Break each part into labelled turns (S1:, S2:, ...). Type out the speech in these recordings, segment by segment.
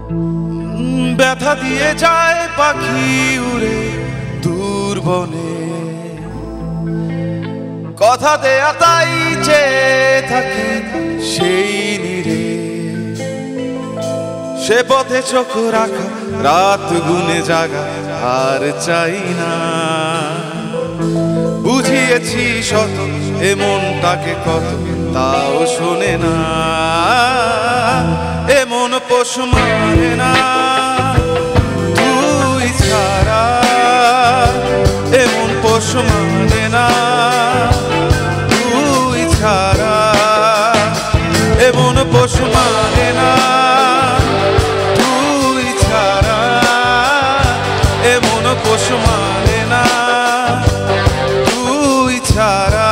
S1: ব্যথা দিয়ে যায় পাখি উড়ে দূর বনে, কথা দেয়া তাই চেয়ে থাকি সেই নীড়ে। সে পথে চোখ রাখা, রাত গুনে জাগা আর চাই না। বুঝিয়েছি শত এ মনটাকে কত, তাও শোনে না। এমন পোষ মানে না তুই ছাড়া, এমন পোষ মানে না তুই ছাড়া, এমন পোষ মানে না তুই ছাড়া, এমন পোষ মানে না তুই ছাড়া।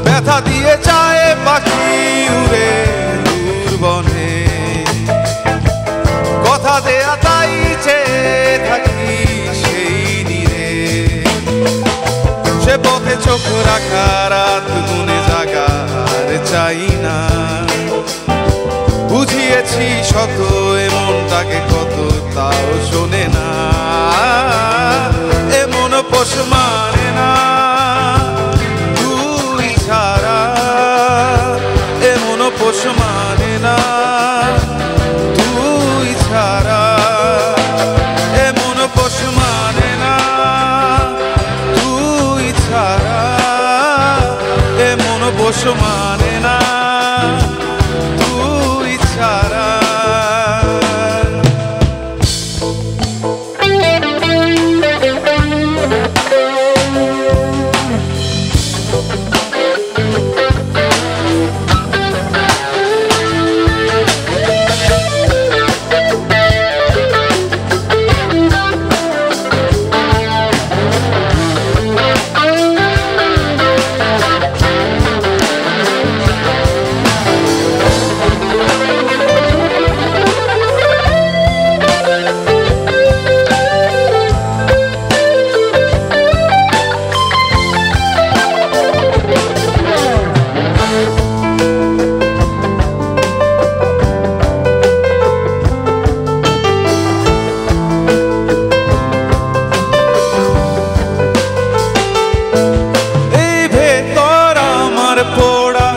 S1: ব্যথা দিয়ে যায় পাখি উড়ে দূর বনে, কথা দেয়া তাই চেয়ে থাকি সেই নীড়ে। সে পথে চোখ রাখা, রাত গুনে জাগা আর চাই না। বুঝিয়েছি শত এ মনটাকে কত, তাও শোনে না। এমন পোষ মানে না তুই ছাড়া, এমন পোষ মানে না তুই ছাড়া, এমন পোষ মানে না তুই ছাড়া, এমন পোষ মানে না তুই ছাড়া। পোড়া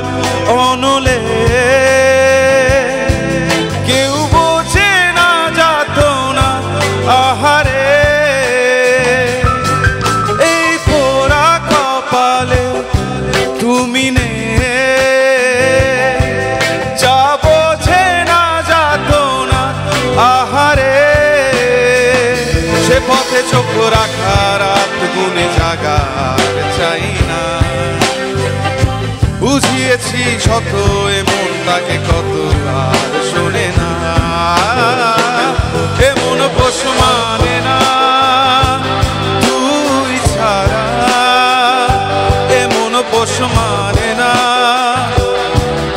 S1: অনলে কেউ বোঝে না যাত না আহারে, এই পোড়া কপালে তুমি নে যা বোঝে না যাত না আহারে। সে পথে চোখ রাখা, রাত গুনে জাগা আর চাই না। বুঝিয়েছি শত এ মনটাকে কত, আর শোনে না। এমন পোষ মানে না তুই ছাড়া, এমন পোষ মানে না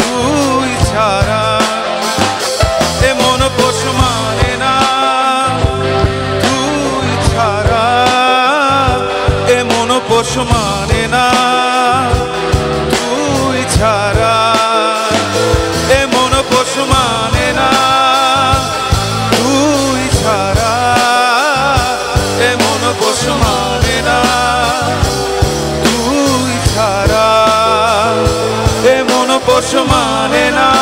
S1: তুই ছাড়া, এমন পোষ মানে না তুই ছাড়া, এমন পোষ মানে না ছাড়া, এমন পোষ মানে না তুই ছাড়া, এমন পোষ মানে না তুই ছাড়া, এমন পোষ মানে না।